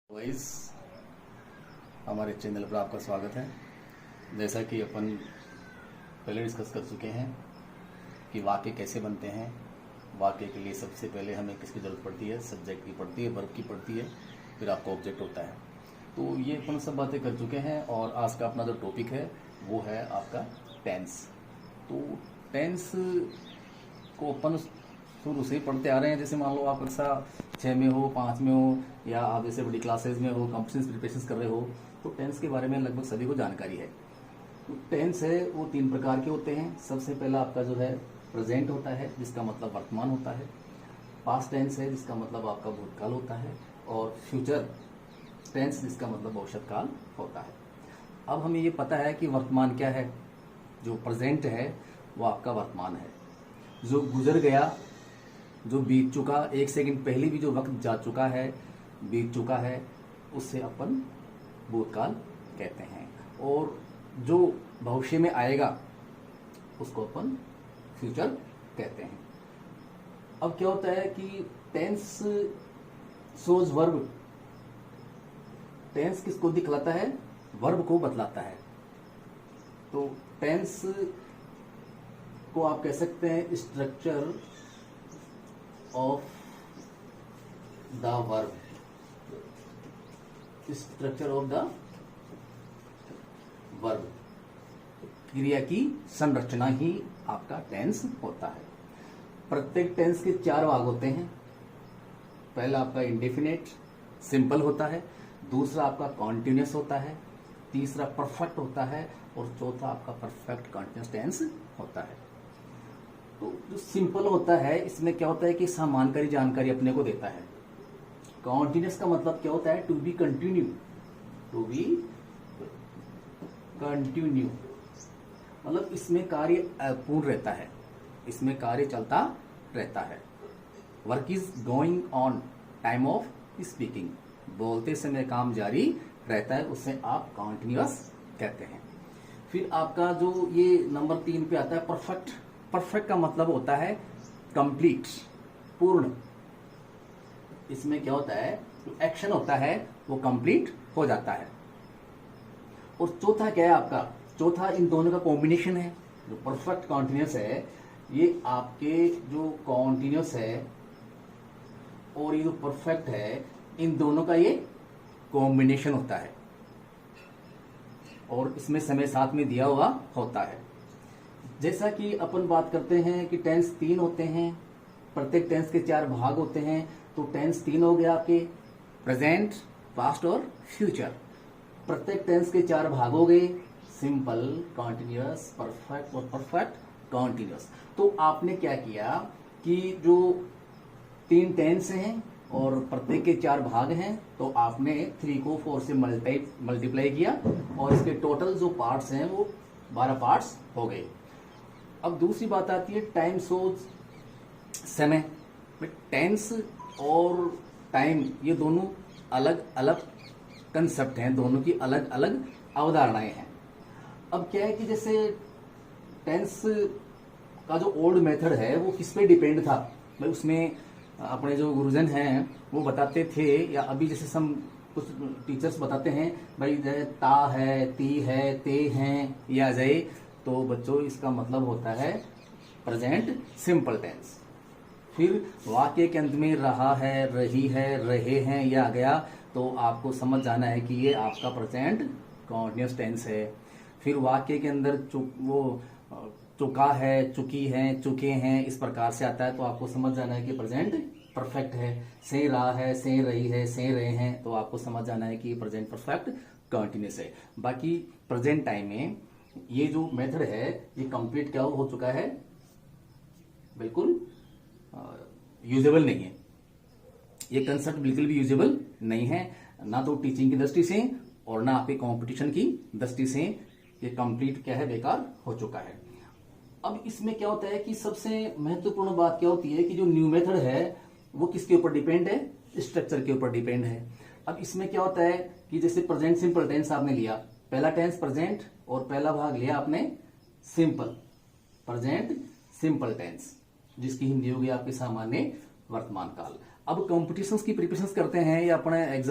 Vice हमारे channel पर आपका स्वागत है। जैसा कि अपन पहले डिस्कस कर चुके हैं कि वाक्य कैसे बनते हैं। वाक्य के लिए सबसे पहले हमें किसकी ज़रूरत पड़ती है? सब्जेक्ट की पड़ती है, वर्ब की पड़ती है, फिर आपका ऑब्जेक्ट होता है। तो ये अपन सब बातें कर चुके हैं और आज का अपना जो टॉपिक है वो है आपका टेंस। तो टेंस को अपन शुरू से ही पढ़ते आ रहे हैं। जैसे मान लो आप कक्षा 6 में हो, 5 में हो, या आप जैसे बड़ी क्लासेज में हो, कॉम्पिटिशन प्रिपरेशन कर रहे हो, तो टेंस के बारे में लगभग सभी को जानकारी है। तो टेंस है वो 3 प्रकार के होते हैं। सबसे पहला आपका जो है प्रेजेंट होता है, जिसका मतलब वर्तमान होता है। पास्ट टेंस है, जिसका मतलब आपका भूतकाल होता है। और फ्यूचर टेंस, जिसका मतलब भविष्य काल होता है। अब हमें ये पता है कि वर्तमान क्या है। जो प्रेजेंट है वो आपका वर्तमान है। जो गुजर गया, जो बीत चुका, 1 सेकंड पहले भी जो वक्त जा चुका है, बीत चुका है, उससे अपन भूतकाल कहते हैं। और जो भविष्य में आएगा उसको अपन फ्यूचर कहते हैं। अब क्या होता है कि टेंस शोज वर्ब। टेंस किसको दिखलाता है? वर्ब को बतलाता है। तो टेंस को आप कह सकते हैं structure of the verb. Structure of the verb, क्रिया की संरचना ही आपका टेंस होता है। प्रत्येक टेंस के 4 भाग होते हैं। पहला आपका इंडेफिनेट सिंपल होता है, दूसरा आपका कॉन्टिन्यूस होता है, तीसरा परफेक्ट होता है, और चौथा आपका परफेक्ट कॉन्टिन्यूस टेंस होता है। तो जो सिंपल होता है, इसमें क्या होता है कि सामान्यकारी जानकारी अपने को देता है। कॉन्टिन्यूस का मतलब क्या होता है? To be continue. To be continue मतलब इसमें कार्य पूर्ण रहता है, इसमें कार्य चलता रहता है। Work is going on, time of speaking, बोलते समय काम जारी रहता है, उससे आप कॉन्टिन्यूस कहते हैं। फिर आपका जो ये नंबर 3 पे आता है परफेक्ट। परफेक्ट का मतलब होता है कंप्लीट, पूर्ण। इसमें क्या होता है? जो एक्शन होता है वो कंप्लीट हो जाता है। और चौथा क्या है आपका? चौथा इन दोनों का कॉम्बिनेशन है। जो परफेक्ट कॉन्टिन्यूस है, ये आपके जो कॉन्टिन्यूस है और ये जो परफेक्ट है, इन दोनों का ये कॉम्बिनेशन होता है। और इसमें समय साथ में दिया हुआ होता है। जैसा कि अपन बात करते हैं कि टेंस 3 होते हैं, प्रत्येक टेंस के 4 भाग होते हैं। तो टेंस 3 हो गया आपके प्रेजेंट, पास्ट और फ्यूचर। प्रत्येक टेंस के 4 भाग हो गए, सिंपल, कॉन्टिन्यूअस, परफेक्ट और परफेक्ट कॉन्टिन्यूअस। तो आपने क्या किया कि जो 3 टेंस हैं और प्रत्येक के 4 भाग हैं, तो आपने 3 को 4 से मल्टीप्लाई किया और इसके टोटल जो पार्ट्स हैं वो 12 पार्ट्स हो गए। अब दूसरी बात आती है टाइम शोज समय। टेंस और टाइम ये दोनों अलग अलग कंसेप्ट हैं, दोनों की अलग अलग अवधारणाएं हैं। अब क्या है कि जैसे टेंस का जो ओल्ड मेथड है वो किस पे डिपेंड था? भाई उसमें अपने जो गुरुजन हैं वो बताते थे, या अभी जैसे सम कुछ टीचर्स बताते हैं, भाई ता है, ती है, ते हैं, या जय। तो बच्चों इसका मतलब होता है प्रेजेंट सिंपल टेंस। फिर वाक्य के अंत में रहा है, रही है, रहे हैं, ये आ गया, तो आपको समझ जाना है कि ये आपका प्रेजेंट कॉन्टिन्यूअस टेंस है। फिर वाक्य के अंदर चुका है, चुकी है, चुके हैं, इस प्रकार से आता है, तो आपको समझ जाना है कि प्रेजेंट परफेक्ट है। से रहा है, से रही है, से रहे हैं, तो आपको समझ जाना है कि प्रेजेंट परफेक्ट कॉन्टिन्यूअस है। बाकी प्रेजेंट टाइम में ये जो मेथड है ये कंप्लीट क्या हो चुका है? बिल्कुल यूजेबल नहीं है। ये कंसेप्ट बिल्कुल भी यूजेबल नहीं है, ना तो टीचिंग की दृष्टि से और ना आपके कंपटीशन की दृष्टि से। ये कंप्लीट क्या है? बेकार हो चुका है। अब इसमें क्या होता है कि सबसे महत्वपूर्ण बात क्या होती है कि जो न्यू मेथड है वो किसके ऊपर डिपेंड है? स्ट्रक्चर के ऊपर डिपेंड है। अब इसमें क्या होता है कि जैसे प्रेजेंट सिंपल टेंस आपने लिया, पहला टेंस प्रेजेंट और पहला भाग लिया आपने सिंपल, प्रेजेंट सिंपल टेंस, जिसकी हिंदी होगी आपके सामान्य वर्तमान काल। अब कॉम्पिटिशन्स की प्रिपरेशन करते हैं या अपने एग्जाम